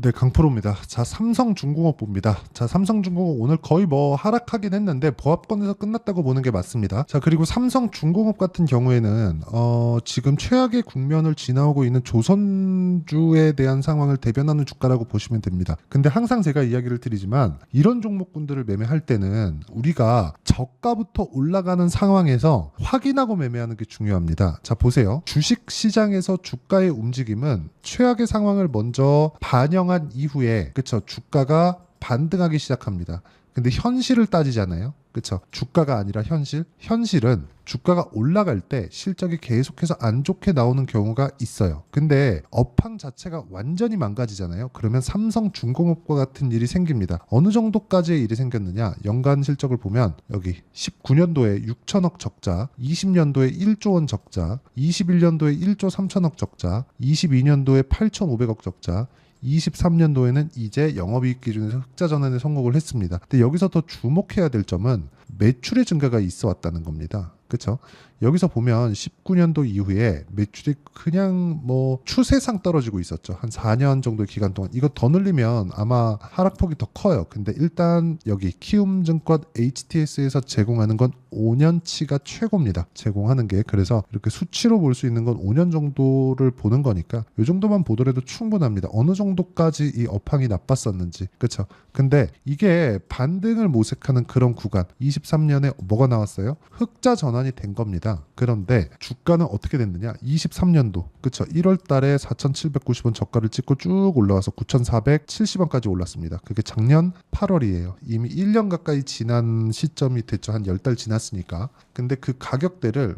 네, 강프로입니다. 자, 삼성중공업 봅니다. 자, 삼성중공업 오늘 거의 뭐 하락하긴 했는데 보합권에서 끝났다고 보는 게 맞습니다. 자, 그리고 삼성중공업 같은 경우에는 지금 최악의 국면을 지나오고 있는 조선주에 대한 상황을 대변하는 주가라고 보시면 됩니다. 근데 항상 제가 이야기를 드리지만 이런 종목군들을 매매할 때는 우리가 저가부터 올라가는 상황에서 확인하고 매매하는 게 중요합니다. 자, 보세요. 주식 시장에서 주가의 움직임은 최악의 상황을 먼저 반영한 이후에 그쵸 주가가 반등하기 시작합니다. 근데 현실을 따지잖아요. 그쵸 주가가 아니라 현실은 주가가 올라갈 때 실적이 계속해서 안 좋게 나오는 경우가 있어요. 근데 업황 자체가 완전히 망가지잖아요. 그러면 삼성중공업과 같은 일이 생깁니다. 어느 정도까지의 일이 생겼느냐, 연간 실적을 보면 여기 19년도에 6천억 적자, 20년도에 1조 원 적자, 21년도에 1조 3천억 적자, 22년도에 8,500억 적자, 23년도에는 이제 영업이익 기준에서 흑자 전환에 성공을 했습니다. 근데 여기서 더 주목해야 될 점은 매출의 증가가 있어 왔다는 겁니다. 그렇죠? 여기서 보면 19년도 이후에 매출이 그냥 뭐 추세상 떨어지고 있었죠. 한 4년 정도의 기간 동안. 이거 더 늘리면 아마 하락폭이 더 커요. 근데 일단 여기 키움증권 HTS에서 제공하는 건 5년치가 최고입니다. 제공하는 게. 그래서 이렇게 수치로 볼 수 있는 건 5년 정도를 보는 거니까 이 정도만 보더라도 충분합니다. 어느 정도까지 이 업황이 나빴었는지. 그렇죠? 근데 이게 반등을 모색하는 그런 구간 23년에 뭐가 나왔어요? 흑자 전환이 된 겁니다. 그런데 주가는 어떻게 됐느냐? 23년도 그쵸 1월 달에 4,790원 저가를 찍고 쭉 올라와서 9,470원까지 올랐습니다. 그게 작년 8월이에요. 이미 1년 가까이 지난 시점이 됐죠. 한 10달 지났으니까. 근데 그 가격대를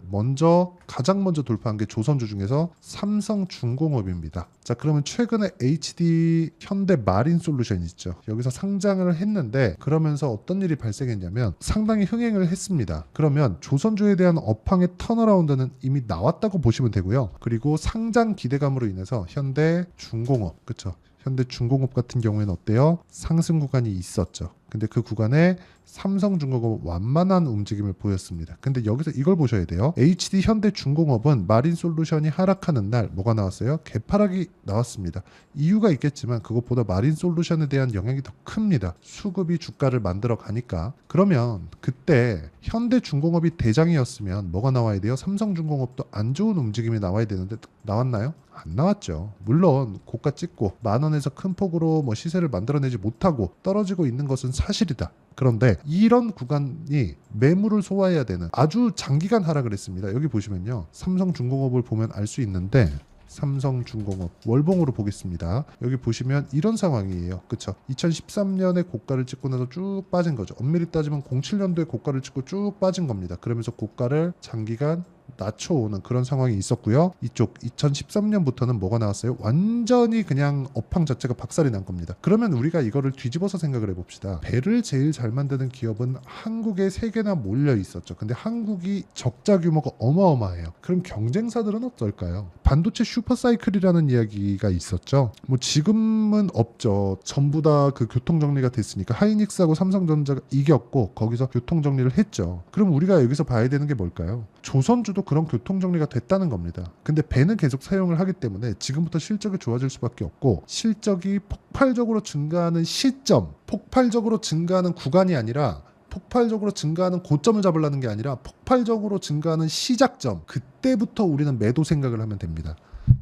가장 먼저 돌파한 게 조선주 중에서 삼성중공업입니다. 자, 그러면 최근에 HD 현대마린솔루션 있죠. 여기서 상장을 했는데 그러면서 어떤 일이 발생했냐면 상당히 흥행을 했습니다. 그러면 조선주에 대한 업황의 턴어라운드는 이미 나왔다고 보시면 되고요. 그리고 상장 기대감으로 인해서 현대중공업, 그쵸? 현대중공업 같은 경우에는 어때요? 상승 구간이 있었죠. 근데 그 구간에 삼성중공업 완만한 움직임을 보였습니다. 근데 여기서 이걸 보셔야 돼요. HD 현대중공업은 마린솔루션이 하락하는 날 뭐가 나왔어요? 개파락이 나왔습니다. 이유가 있겠지만 그것보다 마린솔루션에 대한 영향이 더 큽니다. 수급이 주가를 만들어 가니까. 그러면 그때 현대중공업이 대장이었으면 뭐가 나와야 돼요? 삼성중공업도 안 좋은 움직임이 나와야 되는데 나왔나요? 안 나왔죠. 물론 고가 찍고 10,000원에서 큰 폭으로 뭐 시세를 만들어내지 못하고 떨어지고 있는 것은 사실이다. 그런데 이런 구간이 매물을 소화해야 되는 아주 장기간 하락을 했습니다. 여기 보시면요. 삼성중공업을 보면 알 수 있는데 삼성중공업 월봉으로 보겠습니다. 여기 보시면 이런 상황이에요. 그쵸? 2013년에 고가를 찍고 나서 쭉 빠진 거죠. 엄밀히 따지면 07년도에 고가를 찍고 쭉 빠진 겁니다. 그러면서 고가를 장기간 낮춰오는 그런 상황이 있었고요. 이쪽 2013년부터는 뭐가 나왔어요? 완전히 그냥 업황 자체가 박살이 난 겁니다. 그러면 우리가 이거를 뒤집어서 생각을 해봅시다. 배를 제일 잘 만드는 기업은 한국에 3개나 몰려 있었죠. 근데 한국이 적자 규모가 어마어마해요. 그럼 경쟁사들은 어떨까요? 반도체 슈퍼사이클이라는 이야기가 있었죠. 뭐 지금은 없죠. 전부 다 그 교통정리가 됐으니까 하이닉스하고 삼성전자가 이겼고 거기서 교통정리를 했죠. 그럼 우리가 여기서 봐야 되는 게 뭘까요? 조선주도 그런 교통정리가 됐다는 겁니다. 근데 배는 계속 사용을 하기 때문에 지금부터 실적이 좋아질 수밖에 없고 실적이 폭발적으로 증가하는 시점, 폭발적으로 증가하는 구간이 아니라 폭발적으로 증가하는 고점을 잡으려는 게 아니라 폭발적으로 증가하는 시작점, 그때부터 우리는 매도 생각을 하면 됩니다.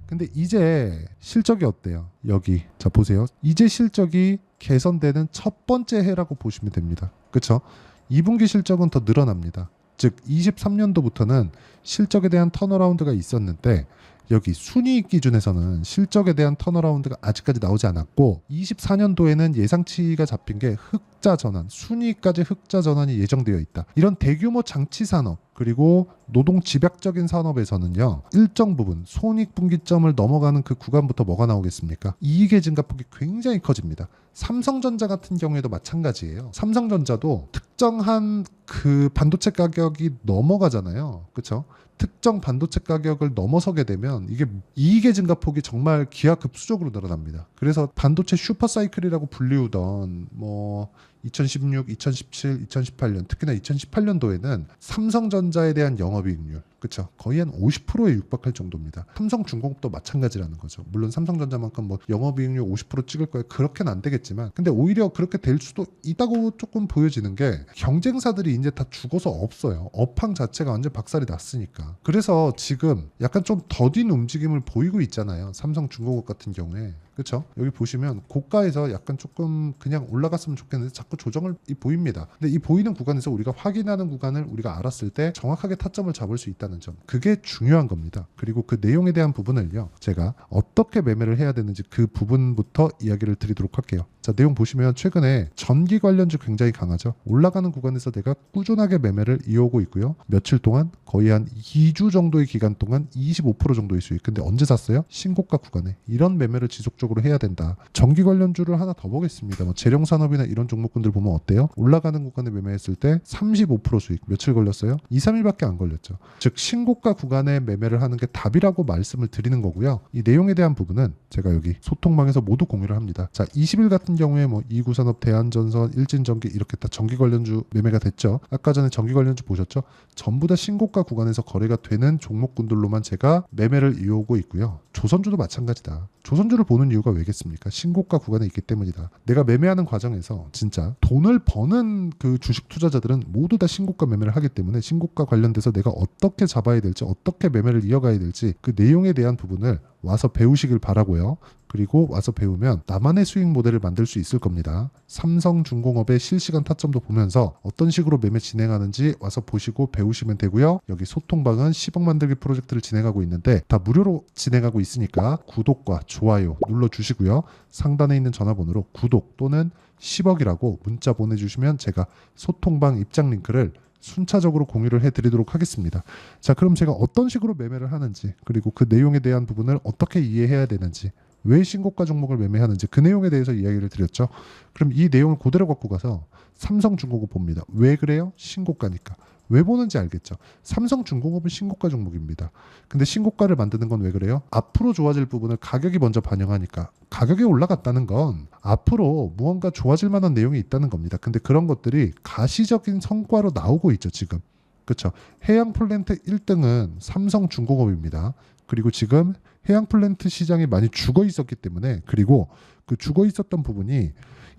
근데 이제 실적이 어때요? 여기 자 보세요. 이제 실적이 개선되는 첫 번째 해라고 보시면 됩니다. 그렇죠? 2분기 실적은 더 늘어납니다. 즉 23년도부터는 실적에 대한 턴어라운드가 있었는데 여기 순이익 기준에서는 실적에 대한 턴어라운드가 아직까지 나오지 않았고 24년도에는 예상치가 잡힌 게 흑자 전환, 순이익까지 흑자 전환이 예정되어 있다. 이런 대규모 장치 산업 그리고 노동 집약적인 산업에서는요. 일정 부분 손익분기점을 넘어가는 그 구간부터 뭐가 나오겠습니까? 이익의 증가폭이 굉장히 커집니다. 삼성전자 같은 경우에도 마찬가지예요. 삼성전자도 특정한 그 반도체 가격이 넘어가잖아요. 그렇죠? 특정 반도체 가격을 넘어서게 되면 이게 이익의 증가폭이 정말 기하급수적으로 늘어납니다. 그래서 반도체 슈퍼사이클이라고 불리우던 뭐 2016, 2017, 2018년 특히나 2018년도에는 삼성전자에 대한 영업이익률 그쵸 거의 한 50%에 육박할 정도입니다. 삼성중공업도 마찬가지라는 거죠. 물론 삼성전자만큼 뭐 영업이익률 50% 찍을 거예요 그렇게는 안 되겠지만 근데 오히려 그렇게 될 수도 있다고 조금 보여지는 게 경쟁사들이 이제 다 죽어서 없어요. 업황 자체가 완전 박살이 났으니까. 그래서 지금 약간 좀 더딘 움직임을 보이고 있잖아요. 삼성중공업 같은 경우에. 그렇죠? 여기 보시면 고가에서 약간 조금 그냥 올라갔으면 좋겠는데 자꾸 조정을 보입니다. 근데 이 보이는 구간에서 우리가 확인하는 구간을 우리가 알았을 때 정확하게 타점을 잡을 수 있다는 점 그게 중요한 겁니다. 그리고 그 내용에 대한 부분을요 제가 어떻게 매매를 해야 되는지 그 부분부터 이야기를 드리도록 할게요. 자 내용 보시면 최근에 전기 관련주 굉장히 강하죠. 올라가는 구간에서 내가 꾸준하게 매매를 이어오고 있고요. 며칠 동안 거의 한 2주 정도의 기간 동안 25% 정도의 수익. 근데 언제 샀어요? 신고가 구간에. 이런 매매를 지속적으로 해야 된다. 전기 관련주를 하나 더 보겠습니다. 뭐 재룡산업이나 이런 종목군들 보면 어때요? 올라가는 구간에 매매했을 때 35% 수익. 며칠 걸렸어요? 2, 3일밖에 안 걸렸죠. 즉 신고가 구간에 매매를 하는 게 답이라고 말씀을 드리는 거고요. 이 내용에 대한 부분은 제가 여기 소통방에서 모두 공유를 합니다. 자 20일 같은 경우에 뭐 이구산업, 대한전선, 일진전기 이렇게 다 전기 관련주 매매가 됐죠. 아까 전에 전기 관련주 보셨죠? 전부 다 신고가 구간에서 거래가 되는 종목군들로만 제가 매매를 이어오고 있고요. 조선주도 마찬가지다. 조선주를 보는 이유가 왜겠습니까? 신고가 구간에 있기 때문이다. 내가 매매하는 과정에서 진짜 돈을 버는 그 주식 투자자들은 모두 다 신고가 매매를 하기 때문에 신고가 관련돼서 내가 어떻게 잡아야 될지 어떻게 매매를 이어가야 될지 그 내용에 대한 부분을 와서 배우시길 바라고요. 그리고 와서 배우면 나만의 수익 모델을 만들 수 있을 겁니다. 삼성중공업의 실시간 타점도 보면서 어떤 식으로 매매 진행하는지 와서 보시고 배우시면 되고요. 여기 소통방은 10억 만들기 프로젝트를 진행하고 있는데 다 무료로 진행하고 있으니까 구독과 좋아요 눌러주시고요. 상단에 있는 전화번호로 구독 또는 10억이라고 문자 보내주시면 제가 소통방 입장 링크를 순차적으로 공유를 해드리도록 하겠습니다. 자, 그럼 제가 어떤 식으로 매매를 하는지 그리고 그 내용에 대한 부분을 어떻게 이해해야 되는지 왜 신고가 종목을 매매하는지 그 내용에 대해서 이야기를 드렸죠. 그럼 이 내용을 그대로 갖고 가서 삼성중공업 봅니다. 왜 그래요? 신고가니까. 왜 보는지 알겠죠. 삼성중공업은 신고가 종목입니다. 근데 신고가를 만드는 건 왜 그래요? 앞으로 좋아질 부분을 가격이 먼저 반영하니까. 가격이 올라갔다는 건 앞으로 무언가 좋아질 만한 내용이 있다는 겁니다. 근데 그런 것들이 가시적인 성과로 나오고 있죠 지금. 그렇죠. 해양 플랜트 1등은 삼성중공업입니다. 그리고 지금 해양 플랜트 시장이 많이 죽어 있었기 때문에 그리고 그 죽어 있었던 부분이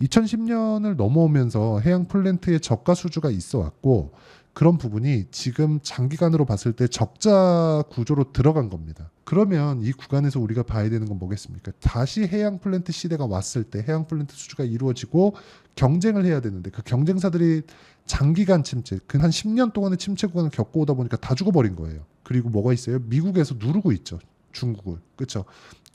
2010년을 넘어오면서 해양 플랜트의 저가 수주가 있어 왔고 그런 부분이 지금 장기간으로 봤을 때 적자 구조로 들어간 겁니다. 그러면 이 구간에서 우리가 봐야 되는 건 뭐겠습니까? 다시 해양 플랜트 시대가 왔을 때 해양 플랜트 수주가 이루어지고 경쟁을 해야 되는데 그 경쟁사들이 장기간 침체, 그 한 10년 동안의 침체 구간을 겪고 오다 보니까 다 죽어버린 거예요. 그리고 뭐가 있어요? 미국에서 누르고 있죠. 중국을. 그렇죠?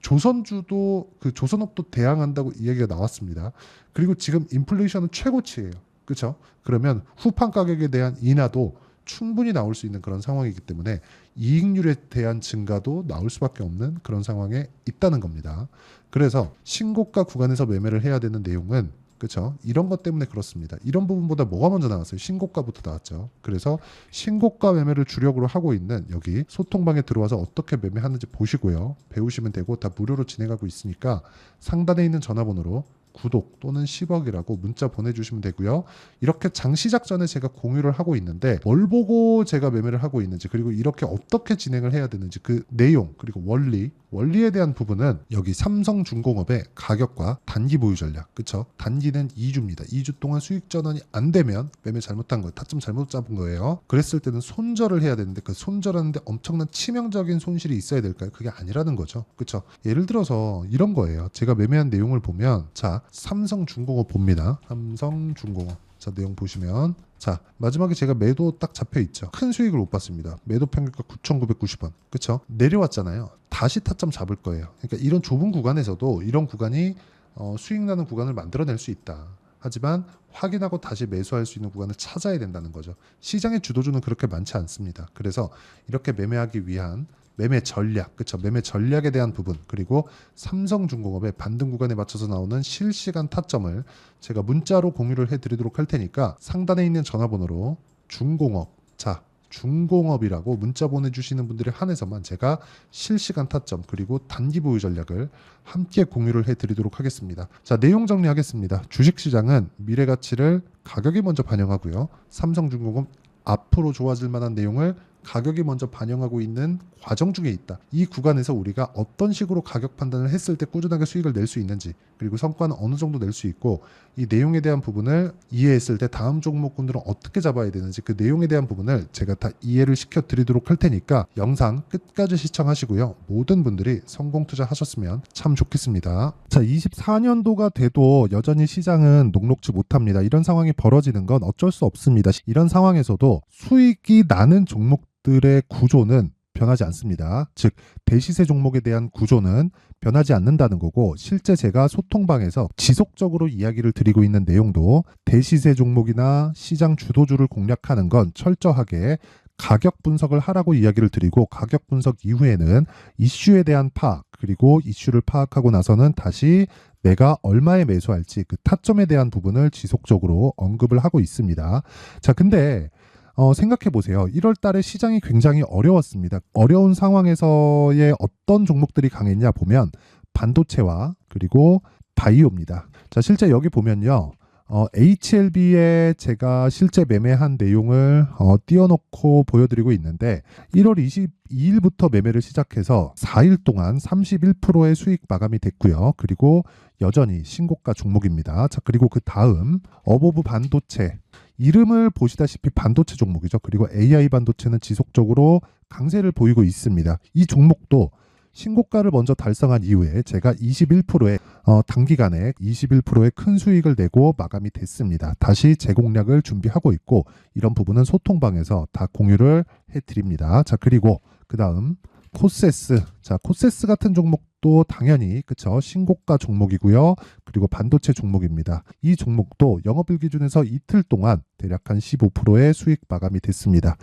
조선주도 그 조선업도 대항한다고 이야기가 나왔습니다. 그리고 지금 인플레이션은 최고치예요. 그렇죠? 그러면 후판 가격에 대한 인하도 충분히 나올 수 있는 그런 상황이기 때문에 이익률에 대한 증가도 나올 수밖에 없는 그런 상황에 있다는 겁니다. 그래서 신고가 구간에서 매매를 해야 되는 내용은 그렇죠? 이런 것 때문에 그렇습니다. 이런 부분보다 뭐가 먼저 나왔어요? 신고가부터 나왔죠. 그래서 신고가 매매를 주력으로 하고 있는 여기 소통방에 들어와서 어떻게 매매하는지 보시고요. 배우시면 되고 다 무료로 진행하고 있으니까 상단에 있는 전화번호로 구독 또는 10억이라고 문자 보내주시면 되고요. 이렇게 장 시작 전에 제가 공유를 하고 있는데 뭘 보고 제가 매매를 하고 있는지 그리고 이렇게 어떻게 진행을 해야 되는지 그 내용 그리고 원리에 대한 부분은 여기 삼성중공업의 가격과 단기 보유 전략 그쵸? 단기는 2주입니다. 2주 동안 수익 전환이 안 되면 매매 잘못한 거예요. 타점 잘못 잡은 거예요. 그랬을 때는 손절을 해야 되는데 그 손절하는데 엄청난 치명적인 손실이 있어야 될까요? 그게 아니라는 거죠. 그쵸? 예를 들어서 이런 거예요. 제가 매매한 내용을 보면 자 삼성중공업 봅니다. 삼성중공업 자 내용 보시면 자 마지막에 제가 매도 딱 잡혀 있죠. 큰 수익을 못 봤습니다. 매도 평균가 9,990원 그쵸? 내려왔잖아요. 다시 타점 잡을 거예요. 그러니까 이런 좁은 구간에서도 이런 구간이 수익 나는 구간을 만들어낼 수 있다. 하지만 확인하고 다시 매수할 수 있는 구간을 찾아야 된다는 거죠. 시장의 주도주는 그렇게 많지 않습니다. 그래서 이렇게 매매하기 위한 매매 전략, 그렇죠? 매매 전략에 대한 부분 그리고 삼성중공업의 반등 구간에 맞춰서 나오는 실시간 타점을 제가 문자로 공유를 해드리도록 할 테니까 상단에 있는 전화번호로 중공업 자 중공업이라고 문자 보내주시는 분들에 한해서만 제가 실시간 타점 그리고 단기 보유 전략을 함께 공유를 해드리도록 하겠습니다. 자, 내용 정리하겠습니다. 주식시장은 미래 가치를 가격이 먼저 반영하고요. 삼성중공업 앞으로 좋아질 만한 내용을 가격이 먼저 반영하고 있는 과정 중에 있다. 이 구간에서 우리가 어떤 식으로 가격 판단을 했을 때 꾸준하게 수익을 낼 수 있는지, 그리고 성과는 어느 정도 낼 수 있고, 이 내용에 대한 부분을 이해했을 때 다음 종목군들은 어떻게 잡아야 되는지 그 내용에 대한 부분을 제가 다 이해를 시켜 드리도록 할 테니까 영상 끝까지 시청하시고요. 모든 분들이 성공 투자하셨으면 참 좋겠습니다. 자, 24년도가 돼도 여전히 시장은 녹록지 못합니다. 이런 상황이 벌어지는 건 어쩔 수 없습니다. 이런 상황에서도 수익이 나는 종목들의 구조는 변하지 않습니다. 즉 대시세 종목에 대한 구조는 변하지 않는다는 거고, 실제 제가 소통방에서 지속적으로 이야기를 드리고 있는 내용도 대시세 종목이나 시장 주도주를 공략하는 건 철저하게 가격 분석을 하라고 이야기를 드리고, 가격 분석 이후에는 이슈에 대한 파악, 그리고 이슈를 파악하고 나서는 다시 내가 얼마에 매수할지 그 타점에 대한 부분을 지속적으로 언급을 하고 있습니다. 자, 근데 생각해 보세요. 1월 달에 시장이 굉장히 어려웠습니다. 어려운 상황에서의 어떤 종목들이 강했냐 보면 반도체와 그리고 바이오입니다. 자, 실제 여기 보면요. HLB에 제가 실제 매매한 내용을 띄워놓고 보여드리고 있는데, 1월 22일부터 매매를 시작해서 4일 동안 31%의 수익 마감이 됐고요. 그리고 여전히 신고가 종목입니다. 자, 그리고 그 다음 어보브 반도체, 이름을 보시다시피 반도체 종목이죠. 그리고 AI 반도체는 지속적으로 강세를 보이고 있습니다. 이 종목도 신고가를 먼저 달성한 이후에 제가 21%의 단기간에 21%의 큰 수익을 내고 마감이 됐습니다. 다시 재공략을 준비하고 있고, 이런 부분은 소통방에서 다 공유를 해드립니다. 자, 그리고 그 다음 코세스. 자, 코세스 같은 종목도 당연히 그쵸, 신고가 종목이고요. 그리고 반도체 종목입니다. 이 종목도 영업일 기준에서 이틀 동안 대략 한 15%의 수익 마감이 됐습니다.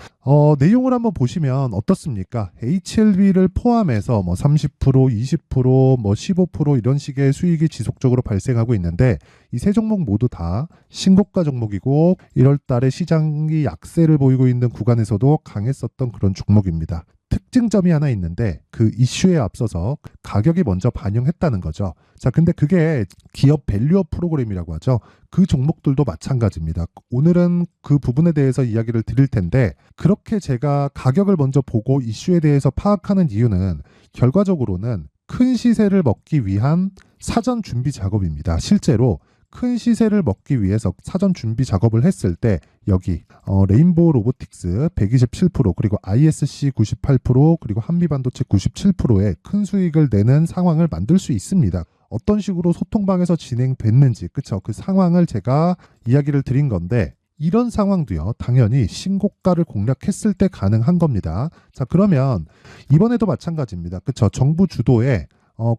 내용을 한번 보시면 어떻습니까? HLB를 포함해서 뭐 30%, 20%, 뭐 15% 이런 식의 수익이 지속적으로 발생하고 있는데, 이 세 종목 모두 다 신고가 종목이고 1월 달에 시장이 약세를 보이고 있는 구간에서도 강했었던 그런 종목입니다. 특징점이 하나 있는데, 그 이슈에 앞서서 가격이 먼저 반영했다는 거죠. 자, 근데 그게 기업 밸류업 프로그램이라고 하죠. 그 종목들도 마찬가지입니다. 오늘은 그 부분에 대해서 이야기를 드릴 텐데, 그렇게 제가 가격을 먼저 보고 이슈에 대해서 파악하는 이유는 결과적으로는 큰 시세를 먹기 위한 사전 준비 작업입니다. 실제로 큰 시세를 먹기 위해서 사전 준비 작업을 했을 때 여기 레인보우 로보틱스 127%, 그리고 ISC 98%, 그리고 한미반도체 97%의 큰 수익을 내는 상황을 만들 수 있습니다. 어떤 식으로 소통방에서 진행됐는지, 그쵸? 그 상황을 제가 이야기를 드린 건데, 이런 상황도요, 당연히 신고가를 공략했을 때 가능한 겁니다. 자, 그러면 이번에도 마찬가지입니다. 그쵸? 정부 주도의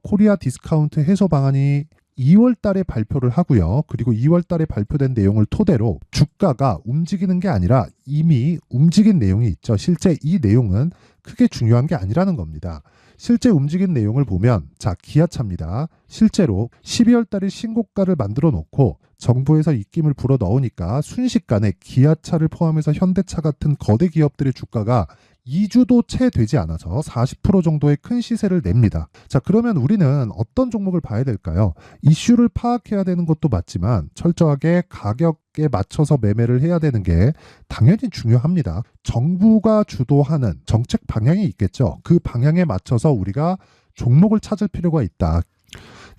코리아 디스카운트 해소 방안이 2월 달에 발표를 하고요. 그리고 2월 달에 발표된 내용을 토대로 주가가 움직이는 게 아니라 이미 움직인 내용이 있죠. 실제 이 내용은 크게 중요한 게 아니라는 겁니다. 실제 움직인 내용을 보면, 자, 기아차입니다. 실제로 12월 달에 신고가를 만들어 놓고 정부에서 입김을 불어 넣으니까 순식간에 기아차를 포함해서 현대차 같은 거대 기업들의 주가가 2주도 채 되지 않아서 40% 정도의 큰 시세를 냅니다. 자, 그러면 우리는 어떤 종목을 봐야 될까요? 이슈를 파악해야 되는 것도 맞지만 철저하게 가격에 맞춰서 매매를 해야 되는 게 당연히 중요합니다. 정부가 주도하는 정책 방향이 있겠죠. 그 방향에 맞춰서 우리가 종목을 찾을 필요가 있다.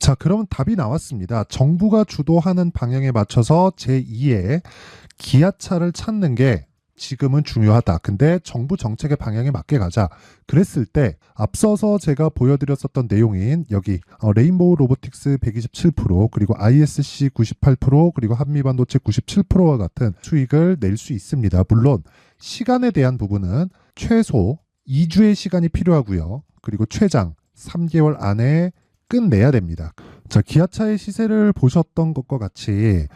자, 그럼 답이 나왔습니다. 정부가 주도하는 방향에 맞춰서 제2의 기아차를 찾는 게 지금은 중요하다. 근데 정부 정책의 방향에 맞게 가자. 그랬을 때 앞서서 제가 보여드렸었던 내용인 여기 레인보우 로보틱스 127%, 그리고 ISC 98%, 그리고 한미반도체 97%와 같은 수익을 낼 수 있습니다. 물론 시간에 대한 부분은 최소 2주의 시간이 필요하고요. 그리고 최장 3개월 안에 끝내야 됩니다. 자, 기아차의 시세를 보셨던 것과 같이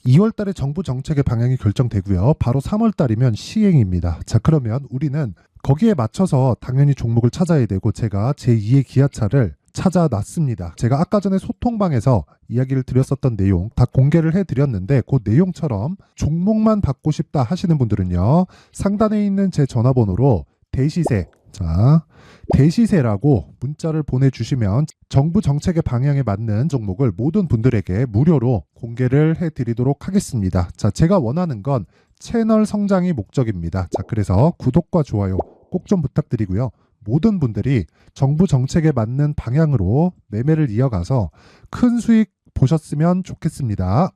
2월 달에 정부 정책의 방향이 결정되고요. 바로 3월 달이면 시행입니다. 자, 그러면 우리는 거기에 맞춰서 당연히 종목을 찾아야 되고, 제가 제2의 기아차를 찾아놨습니다. 제가 아까 전에 소통방에서 이야기를 드렸었던 내용 다 공개를 해드렸는데 그 내용처럼 종목만 받고 싶다 하시는 분들은요, 상단에 있는 제 전화번호로 대시세, 자, 대시세라고 문자를 보내주시면 정부 정책의 방향에 맞는 종목을 모든 분들에게 무료로 공개를 해드리도록 하겠습니다. 자, 제가 원하는 건 채널 성장이 목적입니다. 자, 그래서 구독과 좋아요 꼭 좀 부탁드리고요. 모든 분들이 정부 정책에 맞는 방향으로 매매를 이어가서 큰 수익 보셨으면 좋겠습니다.